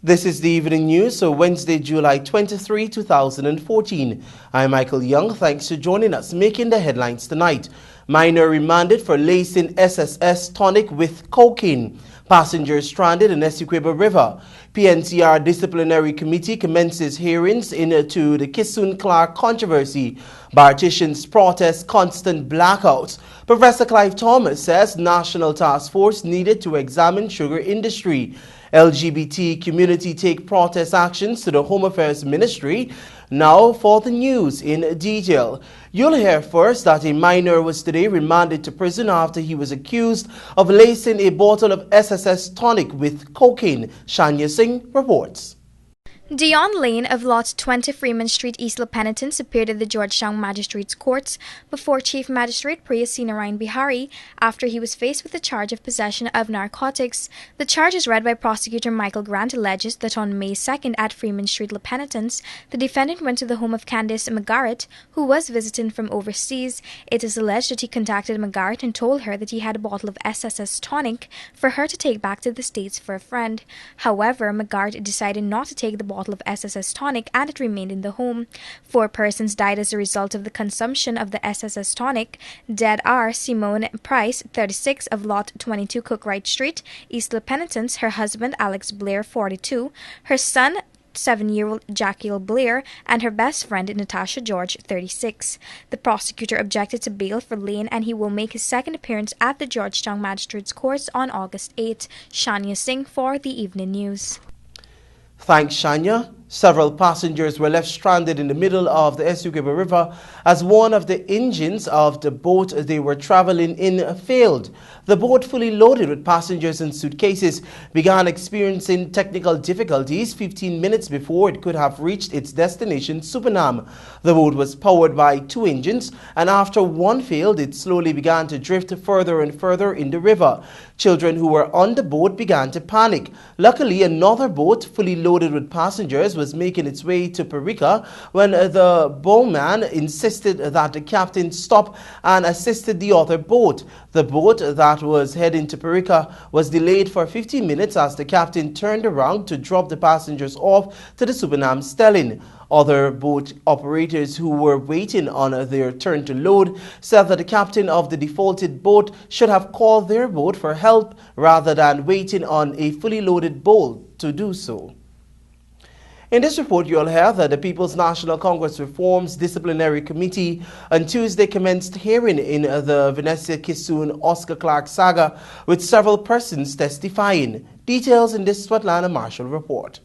This is the evening news, so Wednesday, July 23, 2014. I'm Michael Young. Thanks for joining us. Making the headlines tonight. Minor remanded for lacing SSS tonic with cocaine. Passengers stranded in Essequibo River. PNCR Disciplinary Committee commences hearings into the Kissoon-Clark controversy. Bartitians protest constant blackouts. Professor Clive Thomas says National Task Force needed to examine sugar industry. LGBT community take protest actions to the Home Affairs Ministry. Now for the news in detail. You'll hear first that a minor was today remanded to prison after he was accused of lacing a bottle of SSS tonic with cocaine. Shania Singh reports. Dion Lane of Lot 20 Freeman Street, East La Penitence, appeared at the Georgetown Magistrates Courts before Chief Magistrate Priya Narayan Bihari after he was faced with the charge of possession of narcotics. The charge is read by Prosecutor Michael Grant alleges that on May 2nd at Freeman Street, La Penitence, the defendant went to the home of Candice McGarrett, who was visiting from overseas. It is alleged that he contacted McGarrett and told her that he had a bottle of SSS tonic for her to take back to the States for a friend. However, McGarrett decided not to take the bottle of SSS tonic and it remained in the home. 4 persons died as a result of the consumption of the SSS tonic. Dead are Simone Price, 36, of Lot 22 Cookwright Street, East La Penitence, her husband Alex Blair, 42, her son 7-year-old Jackie Blair, and her best friend Natasha George, 36. The prosecutor objected to bail for Lane and he will make his second appearance at the Georgetown Magistrates Courts on August 8. Shania Singh for the Evening News. Thanks, Shania. Several passengers were left stranded in the middle of the Essequibo River as one of the engines of the boat they were traveling in failed. The boat, fully loaded with passengers and suitcases, began experiencing technical difficulties 15 minutes before it could have reached its destination, Supernam. The boat was powered by 2 engines, and after one failed, it slowly began to drift further and further in the river. Children who were on the boat began to panic. Luckily, another boat, fully loaded with passengers, was making its way to Perica when the bowman insisted that the captain stop and assisted the other boat. The boat that was heading to Perica was delayed for 15 minutes as the captain turned around to drop the passengers off to the Supernam Stelling. Other boat operators who were waiting on their turn to load said that the captain of the defaulted boat should have called their boat for help rather than waiting on a fully loaded boat to do so. In this report, you'll hear that the People's National Congress Reforms Disciplinary Committee on Tuesday commenced hearing in the Vanessa Kissoon-Oscar Clark saga with several persons testifying. Details in this Svetlana Marshall report.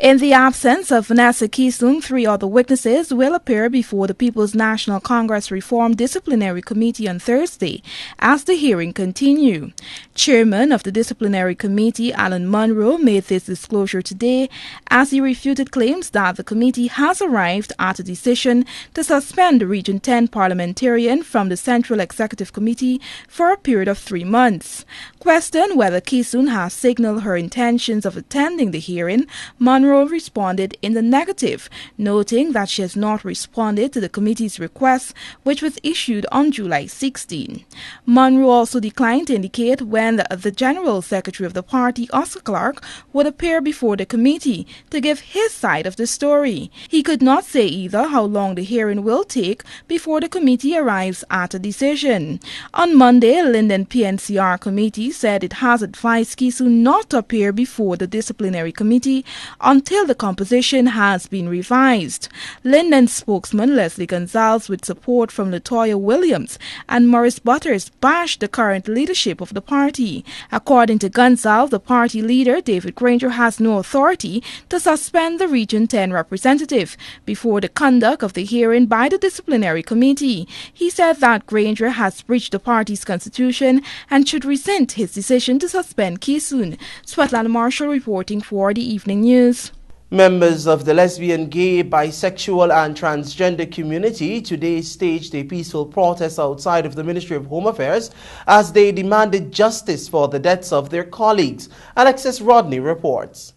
In the absence of Vanessa Kissoon, 3 other witnesses will appear before the People's National Congress Reform Disciplinary Committee on Thursday as the hearing continues. Chairman of the Disciplinary Committee, Alan Munro, made this disclosure today as he refuted claims that the committee has arrived at a decision to suspend the Region 10 parliamentarian from the Central Executive Committee for a period of 3 months. Questioned whether Kissoon has signaled her intentions of attending the hearing, Munro responded in the negative, noting that she has not responded to the committee's request, which was issued on July 16. Munro also declined to indicate when the General Secretary of the party, Oscar Clark, would appear before the committee to give his side of the story. He could not say either how long the hearing will take before the committee arrives at a decision. On Monday, Linden PNCR committee said it has advised Kissoon not to appear before the disciplinary committee until the composition has been revised. Linden spokesman Leslie Gonzalez, with support from Latoya Williams and Morris Butters, bashed the current leadership of the party. According to Gonzalez, the party leader, David Granger, has no authority to suspend the Region 10 representative before the conduct of the hearing by the disciplinary committee. He said that Granger has breached the party's constitution and should rescind his decision to suspend Kissoon. Svetlana Marshall reporting for the Evening News. Members of the lesbian, gay, bisexual and transgender community today staged a peaceful protest outside of the Ministry of Home Affairs as they demanded justice for the deaths of their colleagues. Alexis Rodney reports.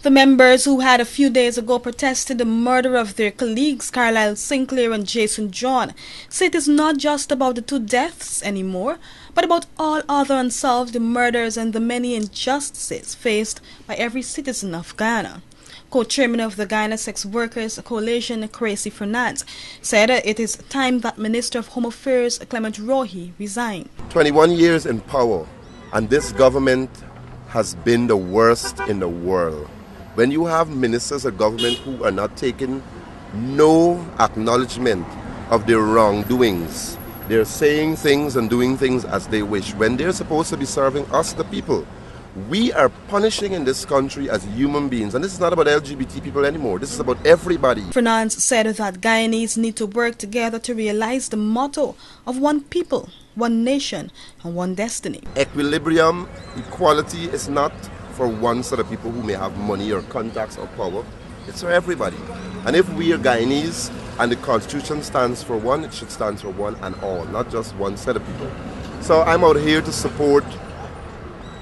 The members who had a few days ago protested the murder of their colleagues Carlisle Sinclair and Jason John say it is not just about the two deaths anymore, but about all other unsolved murders and the many injustices faced by every citizen of Ghana. Co-chairman of the Ghana Sex Workers Coalition, Crazy Fernandez, said it is time that Minister of Home Affairs Clement Rohi resign. 21 years in power, and this government has been the worst in the world. When you have ministers of government who are not taking no acknowledgement of their wrongdoings, they're saying things and doing things as they wish, when they're supposed to be serving us, the people. We are punishing in this country as human beings, and this is not about LGBT people anymore. This is about everybody. Fernandez said that Guyanese need to work together to realize the motto of one people, one nation, and one destiny. Equilibrium, equality is not for one set of people who may have money or contacts or power. It's for everybody. And if we are Guyanese and the Constitution stands for one, it should stand for one and all, not just one set of people. So I'm out here to support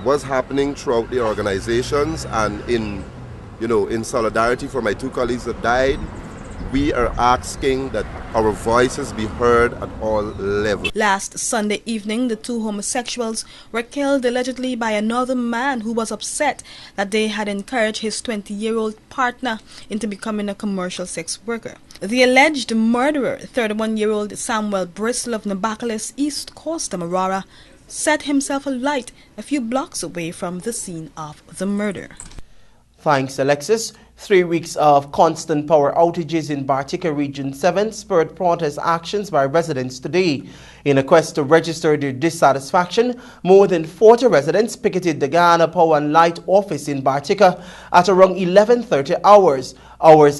what's happening throughout the organizations, and in solidarity for my two colleagues that died, we are asking that our voices be heard at all levels. Last Sunday evening, the two homosexuals were killed allegedly by another man who was upset that they had encouraged his 20-year-old partner into becoming a commercial sex worker. The alleged murderer, 31-year-old Samuel Bristol of Nabakalis, East Coast, Aurora, set himself alight a few blocks away from the scene of the murder. Thanks, Alexis. 3 weeks of constant power outages in Bartica Region 7 spurred protest actions by residents today. In a quest to register their dissatisfaction, more than 40 residents picketed the Ghana Power and Light office in Bartica at around 11:30 hours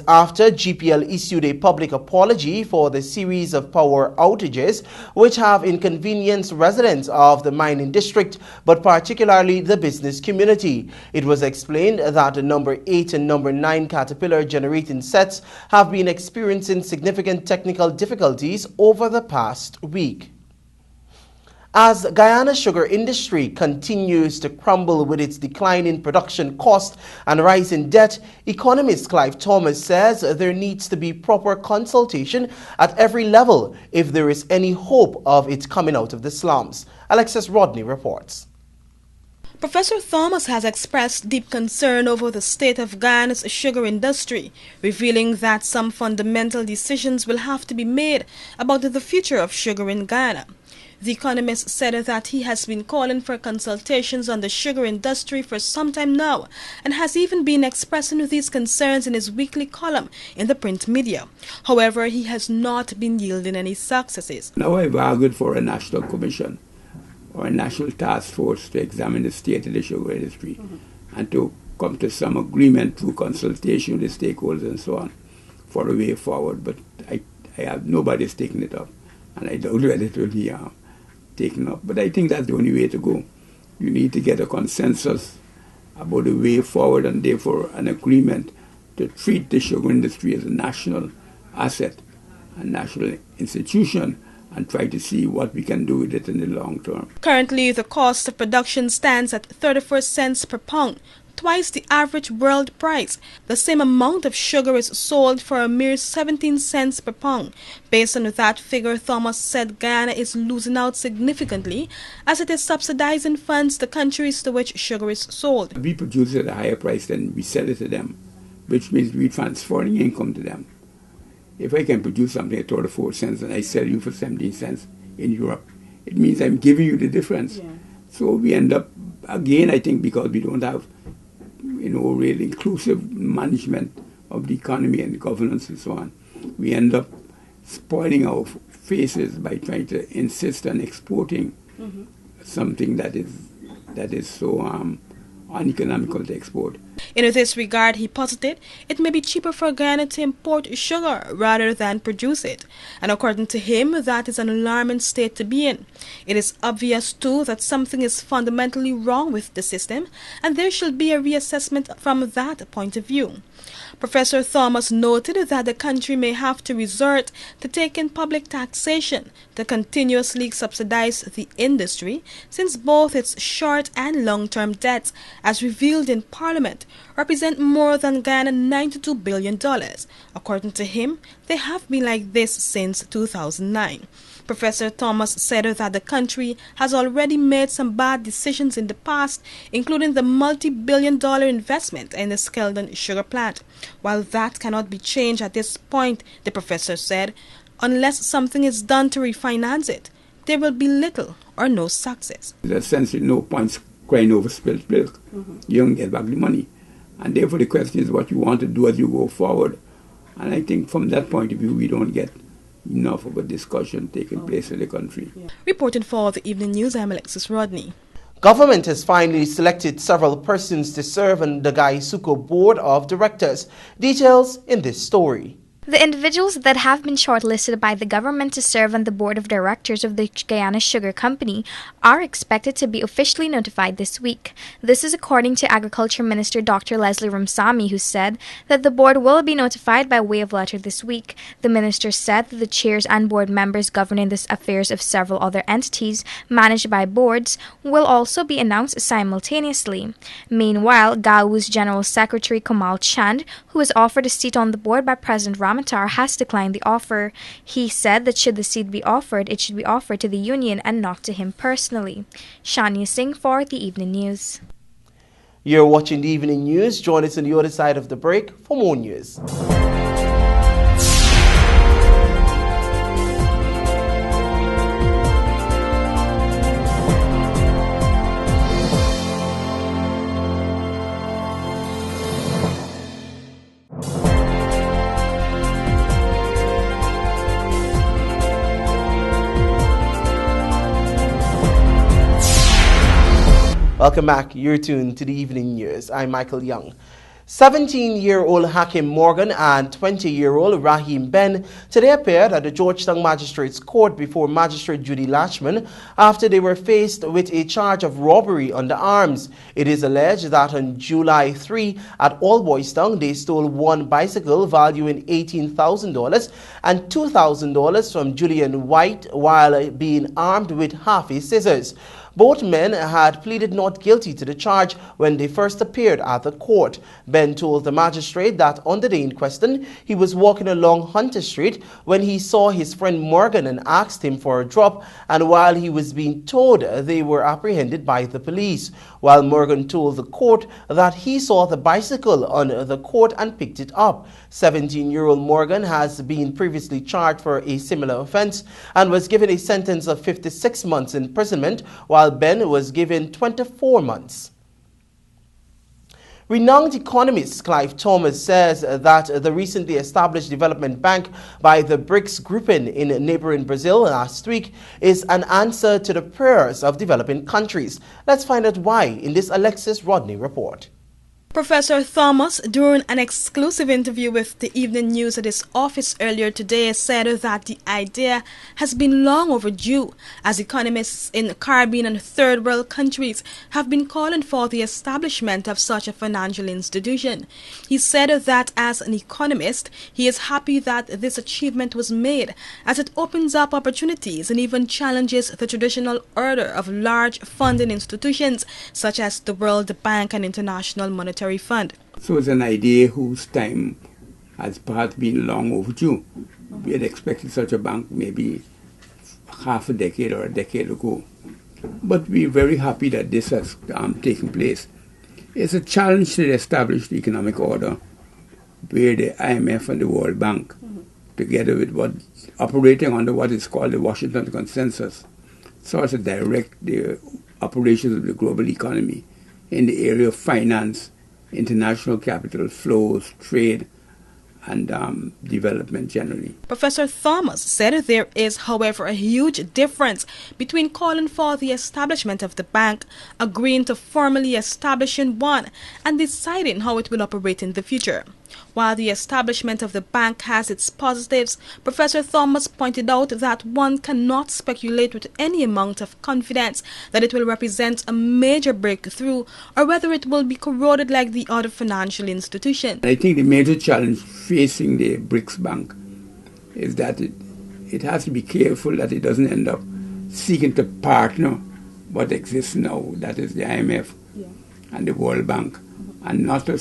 after GPL issued a public apology for the series of power outages which have inconvenienced residents of the mining district, but particularly the business community. It was explained that the number 8 and number 9 Caterpillar generating sets have been experiencing significant technical difficulties over the past week. As Guyana's sugar industry continues to crumble with its decline in production cost and rise in debt, economist Clive Thomas says there needs to be proper consultation at every level if there is any hope of it coming out of the slums. Alexis Rodney reports. Professor Thomas has expressed deep concern over the state of Guyana's sugar industry, revealing that some fundamental decisions will have to be made about the future of sugar in Guyana. The economist said that he has been calling for consultations on the sugar industry for some time now and has even been expressing these concerns in his weekly column in the print media. However, he has not been yielding any successes. Now I've argued for a national commission or a national task force to examine the state of the sugar industry and to come to some agreement through consultation with the stakeholders and so on for a way forward. But I have nobody's taken it up, and I doubt whether it will be taken up. But I think that's the only way to go. You need to get a consensus about the way forward and therefore an agreement to treat the sugar industry as a national asset, a national institution, and try to see what we can do with it in the long term. Currently, the cost of production stands at 34 cents per pound, twice the average world price. The same amount of sugar is sold for a mere 17 cents per pound. Based on that figure, Thomas said Guyana is losing out significantly as it is subsidizing funds to countries to which sugar is sold. We produce it at a higher price than we sell it to them, which means we're transferring income to them. If I can produce something at 34 cents and I sell you for 17 cents in Europe, it means I'm giving you the difference. Yeah. So we end up, again, I think because we don't have real inclusive management of the economy and the governance and so on, we end up spoiling our faces by trying to insist on exporting something that is so uneconomical to export. In this regard, he posited, it may be cheaper for Guyana to import sugar rather than produce it. And according to him, that is an alarming state to be in. It is obvious, too, that something is fundamentally wrong with the system, and there should be a reassessment from that point of view. Professor Thomas noted that the country may have to resort to taking public taxation to continuously subsidize the industry, since both its short and long-term debts, as revealed in Parliament, represent more than Ghana $92 billion. According to him, they have been like this since 2009. Professor Thomas said that the country has already made some bad decisions in the past, including the multi-billion-dollar investment in the Skeldon sugar plant. While that cannot be changed at this point, the professor said, unless something is done to refinance it, there will be little or no success. There's essentially no point crying over spilled milk. You don't get back the money. And therefore the question is what you want to do as you go forward. And I think from that point of view, we don't get enough of a discussion taking place in the country. Reporting for the Evening News, I'm Alexis Rodney. Government has finally selected several persons to serve on the GAISUCO Board of Directors. Details in this story. The individuals that have been shortlisted by the government to serve on the board of directors of the Guyana Sugar Company are expected to be officially notified this week. This is according to Agriculture Minister Dr. Leslie Ramsamy, who said that the board will be notified by way of letter this week. The minister said that the chairs and board members governing the affairs of several other entities managed by boards will also be announced simultaneously. Meanwhile, GAWU's General Secretary Kamal Chand, who was offered a seat on the board by President Ramatar, has declined the offer. He said that should the seat be offered, it should be offered to the union and not to him personally. Shania Singh for the Evening News. You're watching the Evening News. Join us on the other side of the break for more news. Welcome back. You're tuned to the Evening News. I'm Michael Young. 17-year-old Hakim Morgan and 20-year-old Rahim Ben today appeared at the Georgetown Magistrates Court before Magistrate Judy Lashman after they were faced with a charge of robbery under arms. It is alleged that on July 3 at Old Boys Town, they stole one bicycle valuing $18,000 and $2,000 from Julian White while being armed with half a scissors. Both men had pleaded not guilty to the charge when they first appeared at the court. Ben told the magistrate that on the day in question, he was walking along Hunter Street when he saw his friend Morgan and asked him for a drop, and while he was being towed, they were apprehended by the police. While Morgan told the court that he saw the bicycle on the court and picked it up. 17-year-old Morgan has been previously charged for a similar offense and was given a sentence of 56 months imprisonment, while Ben was given 24 months. Renowned economist Clive Thomas says that the recently established development bank by the BRICS grouping in neighboring Brazil last week is an answer to the prayers of developing countries. Let's find out why in this Alexis Rodney report. Professor Thomas, during an exclusive interview with the Evening News at his office earlier today, said that the idea has been long overdue, as economists in Caribbean and third world countries have been calling for the establishment of such a financial institution. He said that as an economist, he is happy that this achievement was made, as it opens up opportunities and even challenges the traditional order of large funding institutions such as the World Bank and International Monetary Fund. So it's an idea whose time has perhaps been long overdue. We had expected such a bank maybe half a decade or a decade ago. But we're very happy that this has taken place. It's a challenge to the established economic order where the IMF and the World Bank, together with what operating under what is called the Washington Consensus, sort of direct the operations of the global economy in the area of finance, international capital flows, trade, and development generally. Professor Thomas said there is, however, a huge difference between calling for the establishment of the bank, agreeing to formally establishing one, and deciding how it will operate in the future. While the establishment of the bank has its positives, Professor Thomas pointed out that one cannot speculate with any amount of confidence that it will represent a major breakthrough or whether it will be corroded like the other financial institutions. I think the major challenge facing the BRICS Bank is that it has to be careful that it doesn't end up seeking to partner what exists now, that is the IMF and the World Bank, and not to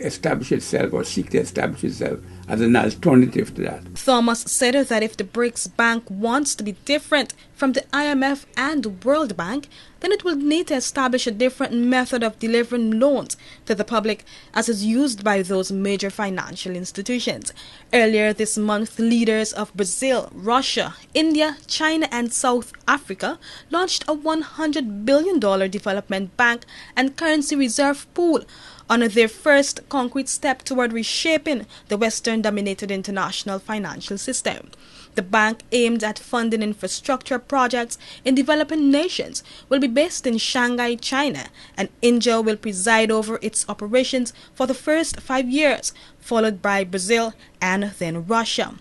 establish itself or seek to establish itself as an alternative to that. Thomas said that if the BRICS Bank wants to be different from the IMF and the World Bank, then it will need to establish a different method of delivering loans to the public as is used by those major financial institutions. Earlier this month, leaders of Brazil, Russia, India, China and South Africa launched a $100 billion development bank and currency reserve pool on their first concrete step toward reshaping the Western-dominated international financial system. The bank, aimed at funding infrastructure projects in developing nations, will be based in Shanghai, China, and India will preside over its operations for the first 5 years, followed by Brazil and then Russia.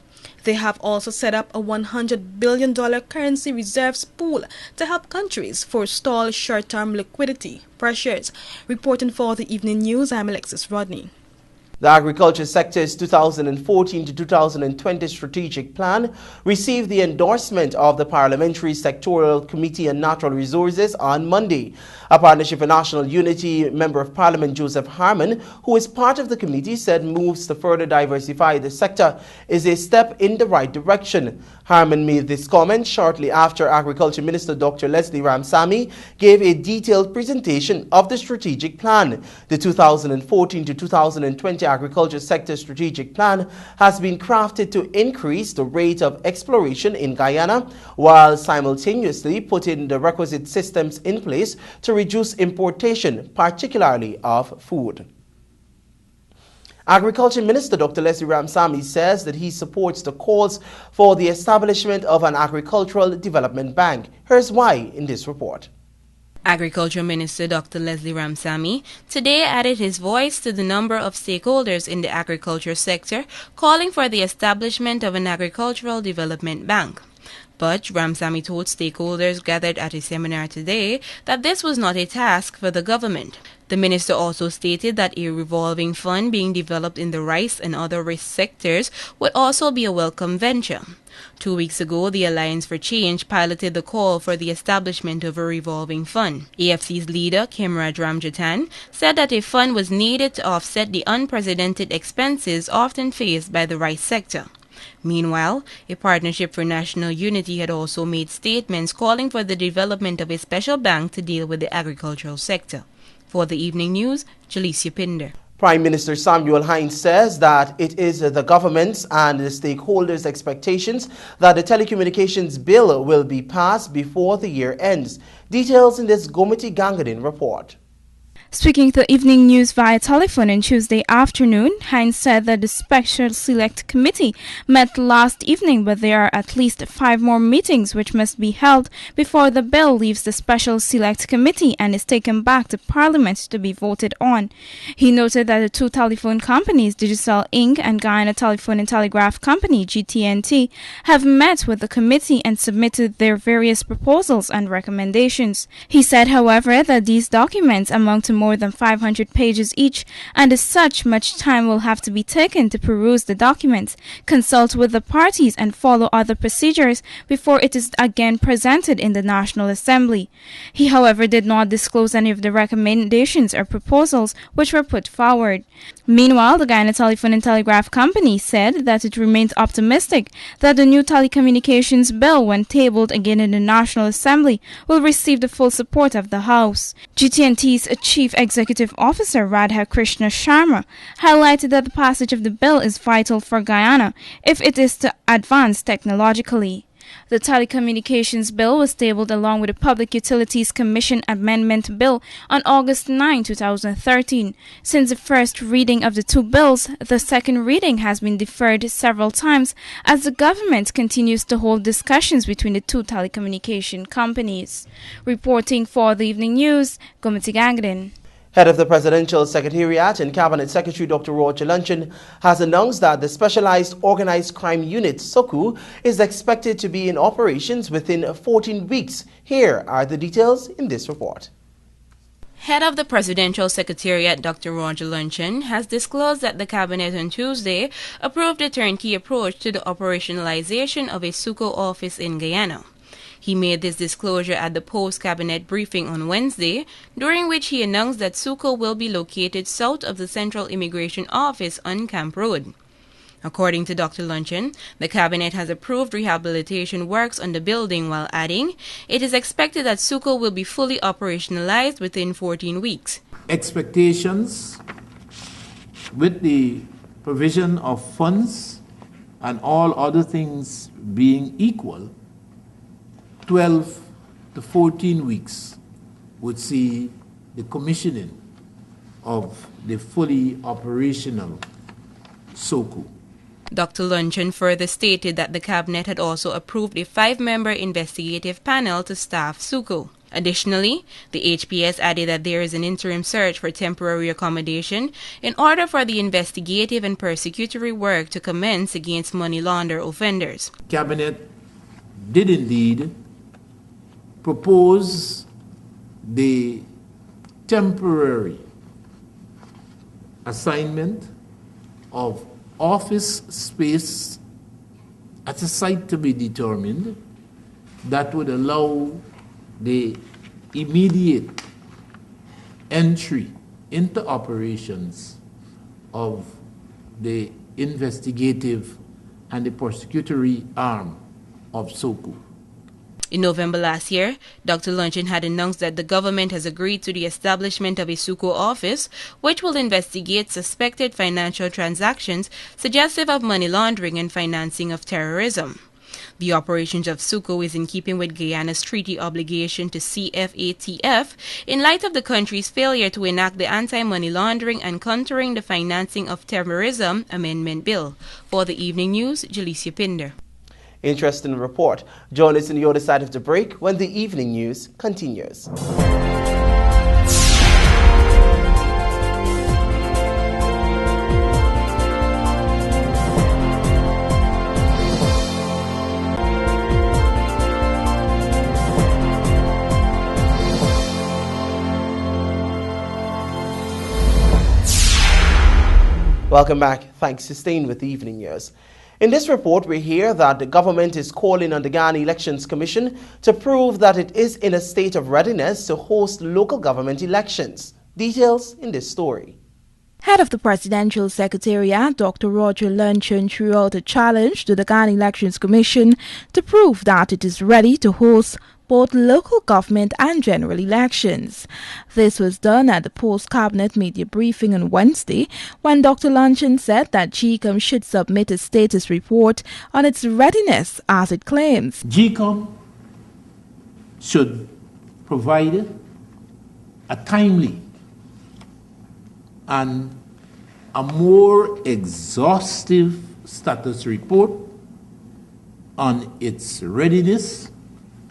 They have also set up a $100 billion currency reserves pool to help countries forestall short-term liquidity pressures. Reporting for the Evening News, I'm Alexis Rodney. The agriculture sector's 2014 to 2020 strategic plan received the endorsement of the Parliamentary Sectorial Committee on Natural Resources on Monday. A Partnership for National Unity Member of Parliament Joseph Harman, who is part of the committee, said moves to further diversify the sector is a step in the right direction. Harman made this comment shortly after Agriculture Minister Dr. Leslie Ramsamy gave a detailed presentation of the strategic plan. The 2014 to 2020 agriculture sector strategic plan has been crafted to increase the rate of exploration in Guyana while simultaneously putting the requisite systems in place to reduce importation, particularly of food. Agriculture Minister Dr. Leslie Ramsamy says that he supports the calls for the establishment of an agricultural development bank. Here's why in this report. Agriculture Minister Dr. Leslie Ramsamy today added his voice to the number of stakeholders in the agriculture sector calling for the establishment of an agricultural development bank. But Ramsamy told stakeholders gathered at a seminar today that this was not a task for the government. The minister also stated that a revolving fund being developed in the rice and other risk sectors would also be a welcome venture. 2 weeks ago, the Alliance for Change piloted the call for the establishment of a revolving fund. AFC's leader, Kimraj Ramjatan, said that a fund was needed to offset the unprecedented expenses often faced by the rice sector. Meanwhile, a Partnership for National Unity had also made statements calling for the development of a special bank to deal with the agricultural sector. For the Evening News, Jalicia Pinder. Prime Minister Samuel Hines says that it is the government's and the stakeholders' expectations that the telecommunications bill will be passed before the year ends. Details in this Gomiti Gangadin report. Speaking to Evening News via telephone on Tuesday afternoon, Hines said that the Special Select Committee met last evening, but there are at least 5 more meetings which must be held before the bill leaves the Special Select Committee and is taken back to Parliament to be voted on. He noted that the 2 telephone companies, Digicel Inc. and Guyana Telephone and Telegraph Company, GTNT, have met with the committee and submitted their various proposals and recommendations. He said, however, that these documents amount to more than 500 pages each, and as such, much time will have to be taken to peruse the documents, consult with the parties, and follow other procedures before it is again presented in the National Assembly. He, however, did not disclose any of the recommendations or proposals which were put forward. Meanwhile, the Guyana Telephone and Telegraph Company said that it remains optimistic that the new telecommunications bill, when tabled again in the National Assembly, will receive the full support of the House. GTNT's Chief Executive Officer Radha Krishna Sharma highlighted that the passage of the bill is vital for Guyana if it is to advance technologically. The Telecommunications Bill was tabled along with the Public Utilities Commission Amendment Bill on August 9, 2013. Since the first reading of the 2 bills, the second reading has been deferred several times as the government continues to hold discussions between the 2 telecommunication companies. Reporting for the Evening News, Gomiti Gangden. Head of the Presidential Secretariat and Cabinet Secretary Dr. Roger Luncheon has announced that the Specialized Organized Crime Unit, SOCU, is expected to be in operations within 14 weeks. Here are the details in this report. Head of the Presidential Secretariat, Dr. Roger Luncheon, has disclosed that the Cabinet on Tuesday approved a turnkey approach to the operationalization of a SUCO office in Guyana. He made this disclosure at the post-cabinet briefing on Wednesday, during which he announced that SUCO will be located south of the Central Immigration Office on Camp Road. According to Dr. Luncheon, the cabinet has approved rehabilitation works on the building, while adding, it is expected that SUCO will be fully operationalized within 14 weeks. Expectations with the provision of funds and all other things being equal, 12 to 14 weeks would see the commissioning of the fully operational SOCU. Dr. Luncheon further stated that the cabinet had also approved a 5-member investigative panel to staff SUCO. Additionally, the HPS added that there is an interim search for temporary accommodation in order for the investigative and persecutory work to commence against money launder offenders. Cabinet did indeed propose the temporary assignment of office space at a site to be determined that would allow the immediate entry into operations of the investigative and the prosecutory arm of SOCU. In November last year, Dr. Luncheon had announced that the government has agreed to the establishment of a SUCO office, which will investigate suspected financial transactions suggestive of money laundering and financing of terrorism. The operations of SUCO is in keeping with Guyana's treaty obligation to CFATF in light of the country's failure to enact the Anti-Money Laundering and Countering the Financing of Terrorism Amendment Bill. For the Evening News, Jalicia Pinder. Interesting report. Join us on the other side of the break when the evening news continues. Welcome back. Thanks for staying with the evening news. In this report, we hear that the government is calling on the Ghana Elections Commission to prove that it is in a state of readiness to host local government elections. Details in this story. Head of the Presidential Secretariat, Dr. Roger Luncheon, threw out a challenge to the Ghana Elections Commission to prove that it is ready to host both local government and general elections. This was done at the post-cabinet media briefing on Wednesday, when Dr. Luncheon said that GECOM should submit a status report on its readiness, as it claims. GECOM should provide a timely and a more exhaustive status report on its readiness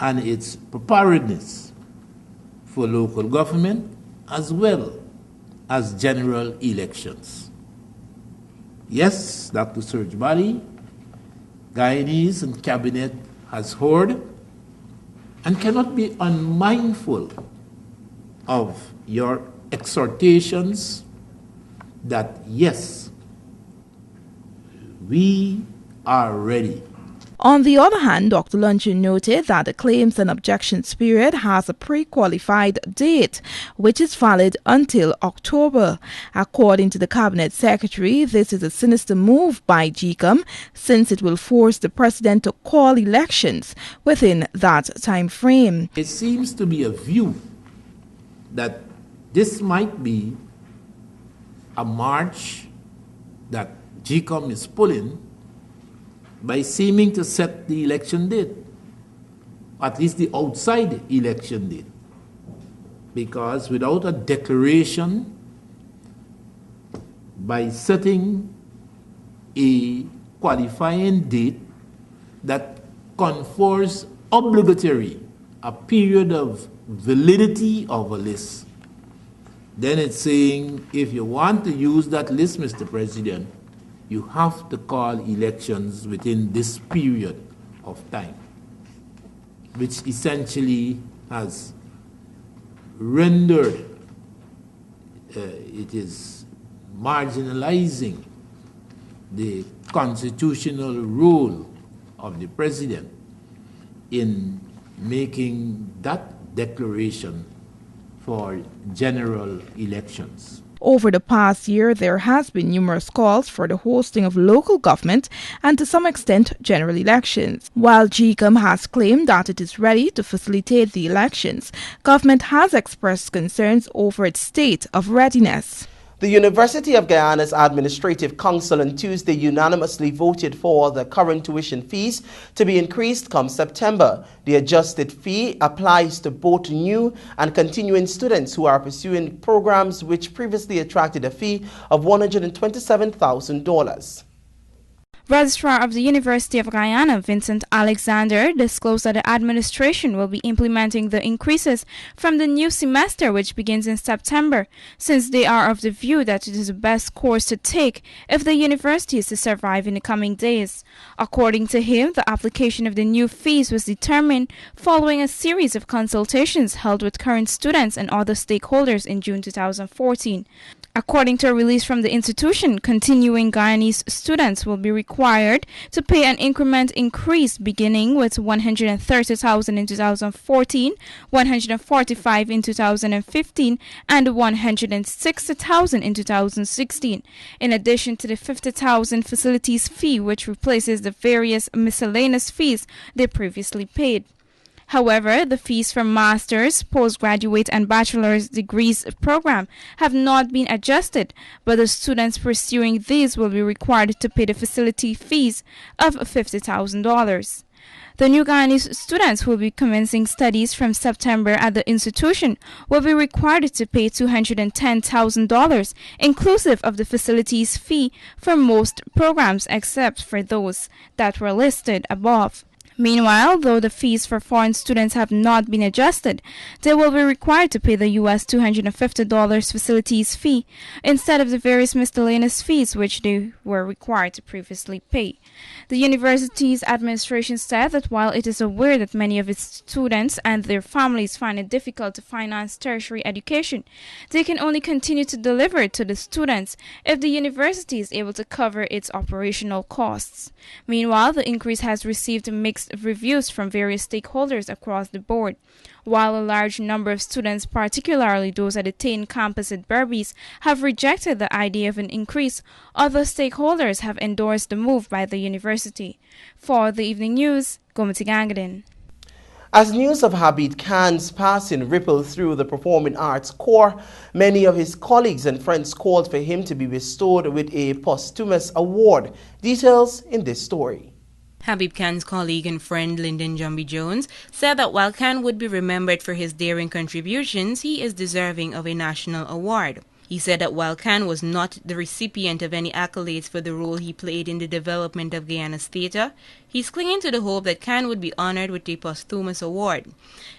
and its preparedness for local government as well as general elections. Yes, Dr. Serge Bali, Guyanese and Cabinet has heard and cannot be unmindful of your exhortations that yes, we are ready. On the other hand, Dr. Luncheon noted that the claims and objections period has a pre-qualified date, which is valid until October. According to the Cabinet Secretary, this is a sinister move by GECOM, since it will force the President to call elections within that time frame. It seems to be a view that this might be a march that GECOM is pulling by seeming to set the election date, at least the outside election date. Because without a declaration, by setting a qualifying date that confers obligatory a period of validity of a list, then it's saying if you want to use that list, Mr. President, you have to call elections within this period of time, which essentially has rendered, it is marginalizing the constitutional role of the president in making that declaration for general elections. Over the past year, there has been numerous calls for the hosting of local government and to some extent general elections. While GECOM has claimed that it is ready to facilitate the elections, government has expressed concerns over its state of readiness. The University of Guyana's Administrative Council on Tuesday unanimously voted for the current tuition fees to be increased come September. The adjusted fee applies to both new and continuing students who are pursuing programs which previously attracted a fee of $127,000. Registrar of the University of Guyana, Vincent Alexander, disclosed that the administration will be implementing the increases from the new semester, which begins in September, since they are of the view that it is the best course to take if the university is to survive in the coming days. According to him, the application of the new fees was determined following a series of consultations held with current students and other stakeholders in June 2014. According to a release from the institution, continuing Guyanese students will be required to pay an increment increase beginning with $130,000 in 2014, $145,000 in 2015, and $160,000 in 2016, in addition to the $50,000 facilities fee, which replaces the various miscellaneous fees they previously paid. However, the fees for master's, postgraduate, and bachelor's degrees program have not been adjusted, but the students pursuing these will be required to pay the facility fees of $50,000. The new Guyanese students who will be commencing studies from September at the institution will be required to pay $210,000, inclusive of the facilities fee for most programs except for those that were listed above. Meanwhile, though the fees for foreign students have not been adjusted, they will be required to pay the US $250 facilities fee instead of the various miscellaneous fees which they were required to previously pay. The university's administration said that while it is aware that many of its students and their families find it difficult to finance tertiary education, they can only continue to deliver it to the students if the university is able to cover its operational costs. Meanwhile, the increase has received mixed reviews from various stakeholders across the board. While a large number of students, particularly those at the Tain campus at Berbice, have rejected the idea of an increase, other stakeholders have endorsed the move by the university. For the Evening News, Gomiti Gangadin. As news of Habib Khan's passing rippled through the performing arts corps, many of his colleagues and friends called for him to be bestowed with a posthumous award. Details in this story. Habib Khan's colleague and friend Lyndon Jumby Jones said that while Khan would be remembered for his daring contributions, he is deserving of a national award. He said that while Khan was not the recipient of any accolades for the role he played in the development of Guyana's theatre, he's clinging to the hope that Khan would be honored with a posthumous award.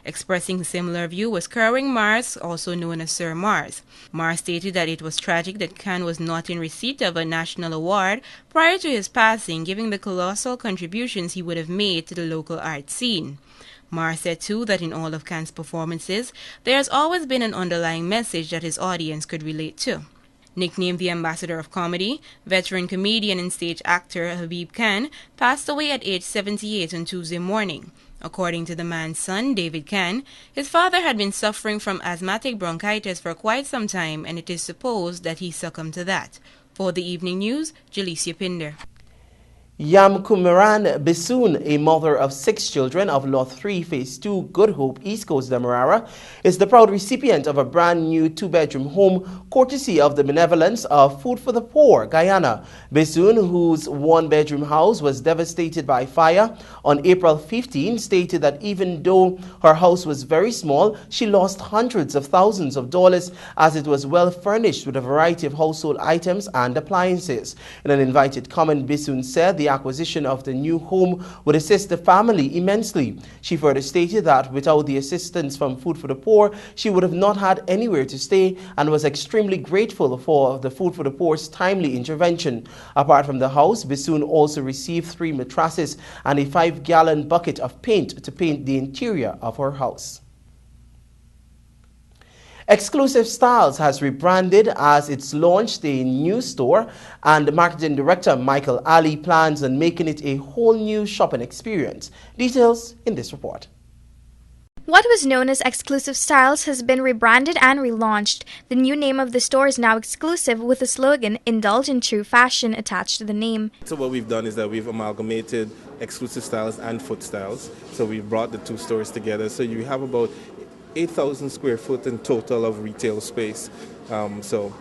Expressing a similar view was Kerwin Mars, also known as Sir Mars. Mars stated that it was tragic that Khan was not in receipt of a national award prior to his passing, given the colossal contributions he would have made to the local art scene. Mars said too that in all of Khan's performances, there has always been an underlying message that his audience could relate to. Nicknamed the Ambassador of Comedy, veteran comedian and stage actor Habib Khan passed away at age 78 on Tuesday morning. According to the man's son, David Khan, his father had been suffering from asthmatic bronchitis for quite some time, and it is supposed that he succumbed to that. For the Evening News, Jalicia Pinder. Yamkumiran Bisoon, a mother of 6 children of Lot 3, Phase 2, Good Hope, East Coast, Demerara, is the proud recipient of a brand new 2-bedroom home courtesy of the benevolence of Food for the Poor, Guyana. Bisoon, whose 1-bedroom house was devastated by fire on April 15, stated that even though her house was very small, she lost hundreds of thousands of dollars as it was well furnished with a variety of household items and appliances. In an invited comment, Bisoon said the the acquisition of the new home would assist the family immensely. She further stated that without the assistance from Food for the Poor, she would have not had anywhere to stay and was extremely grateful for the Food for the Poor's timely intervention. Apart from the house, Bissoon also received 3 mattresses and a 5-gallon bucket of paint to paint the interior of her house. Exclusive Styles has rebranded as it's launched a new store, and marketing director Michael Ali plans on making it a whole new shopping experience. Details in this report. What was known as Exclusive Styles has been rebranded and relaunched. The new name of the store is now Exclusive, with the slogan "Indulge in True Fashion" attached to the name. So what we've done is that we've amalgamated Exclusive Styles and Foot Styles. So we've brought the two stores together. So you have about 8,000 square foot in total of retail space. So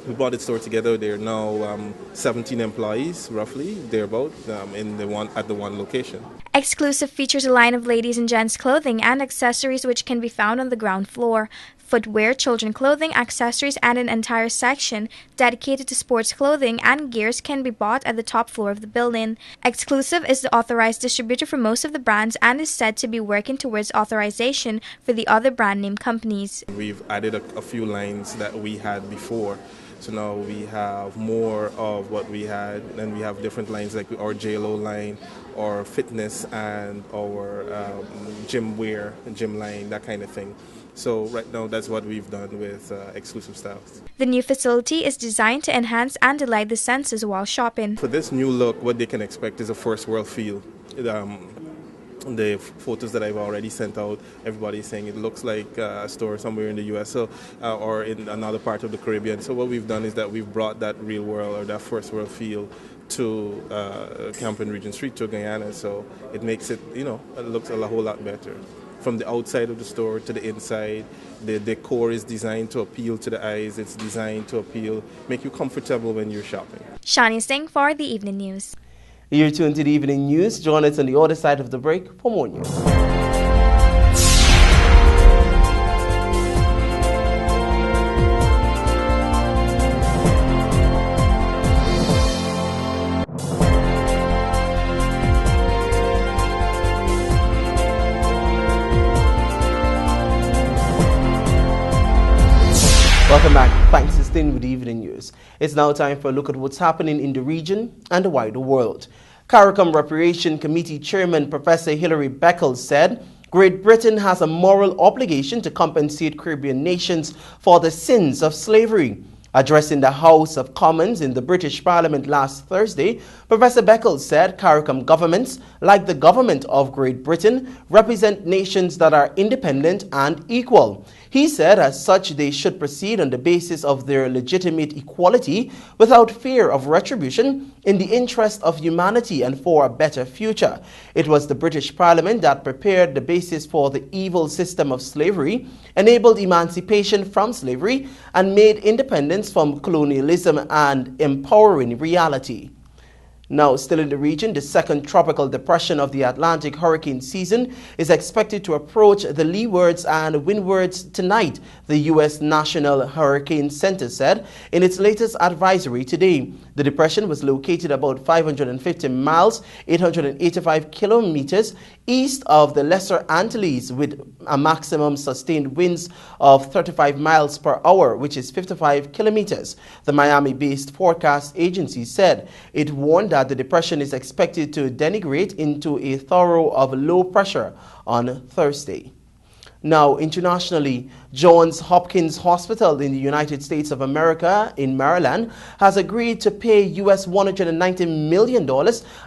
we brought the store together. There are now 17 employees, roughly, thereabout, at the one location. Exclusive features a line of ladies and gents clothing and accessories which can be found on the ground floor. Footwear, children clothing, accessories, and an entire section dedicated to sports clothing and gears can be bought at the top floor of the building. Exclusive is the authorized distributor for most of the brands and is said to be working towards authorization for the other brand name companies. We've added a few lines that we had before. So now we have more of what we had, and we have different lines like our JLO line, our fitness, and our gym wear, gym line, that kind of thing. So right now that's what we've done with Exclusive Styles. The new facility is designed to enhance and delight the senses while shopping. For this new look, what they can expect is a first world feel. The photos that I've already sent out, everybody's saying it looks like a store somewhere in the US or in another part of the Caribbean. So what we've done is that we've brought that real world or that first world feel to Camp-in Regent Street, to Guyana. So it makes it, it looks a whole lot better. From the outside of the store to the inside, the decor is designed to appeal to the eyes. It's designed to make you comfortable when you're shopping. Shani Singh for the Evening News. You're tuned to the Evening News. Join us on the other side of the break for more news. Welcome back. Thanks for staying with the Evening News. It's now time for a look at what's happening in the region and the wider world. CARICOM Reparation Committee Chairman Professor Hilary Beckles said Great Britain has a moral obligation to compensate Caribbean nations for the sins of slavery. Addressing the House of Commons in the British Parliament last Thursday, Professor Beckles said CARICOM governments, like the government of Great Britain, represent nations that are independent and equal. He said as such they should proceed on the basis of their legitimate equality without fear of retribution in the interest of humanity and for a better future. It was the British Parliament that prepared the basis for the evil system of slavery, enabled emancipation from slavery, and made independence from colonialism and empowering reality. Now, still in the region, the second tropical depression of the Atlantic hurricane season is expected to approach the leewards and windwards tonight, the U.S. National Hurricane Center said in its latest advisory today. The depression was located about 550 miles, 885 kilometers east of the Lesser Antilles, with a maximum sustained winds of 35 miles per hour, which is 55 kilometers. The Miami-based forecast agency said it warned that the depression is expected to degenerate into a thorough of low pressure on Thursday. Now, internationally, Johns Hopkins Hospital in the United States of America in Maryland has agreed to pay US $190 million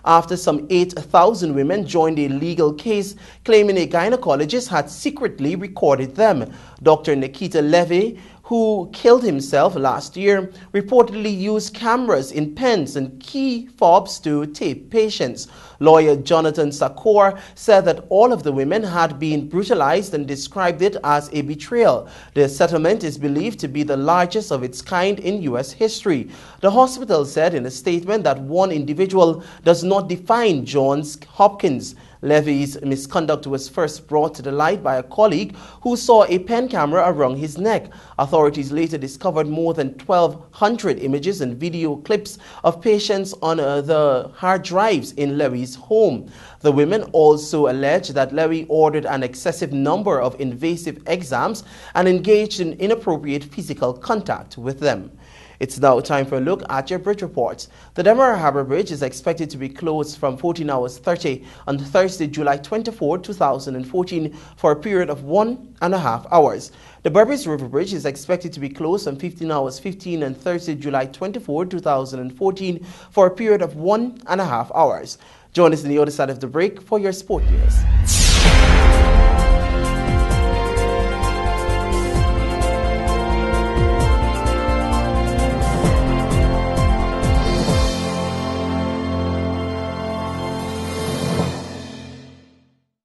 after some 8,000 women joined a legal case claiming a gynecologist had secretly recorded them. Dr. Nikita Levy, who killed himself last year, reportedly used cameras in pens and key fobs to tape patients. Lawyer Jonathan Sakor said that all of the women had been brutalized and described it as a betrayal. The settlement is believed to be the largest of its kind in U.S. history. The hospital said in a statement that one individual does not define Johns Hopkins. Levy's misconduct was first brought to the light by a colleague who saw a pen camera around his neck. Authorities later discovered more than 1,200 images and video clips of patients on the hard drives in Levy's home. The women also alleged that Levy ordered an excessive number of invasive exams and engaged in inappropriate physical contact with them. It's now time for a look at your bridge reports. The Demerara Harbour Bridge is expected to be closed from 14 hours 30 on Thursday, July 24, 2014 for a period of 1.5 hours. The Berbice River Bridge is expected to be closed from 15 hours 15 on Thursday, July 24, 2014 for a period of 1.5 hours. Join us on the other side of the break for your sport news.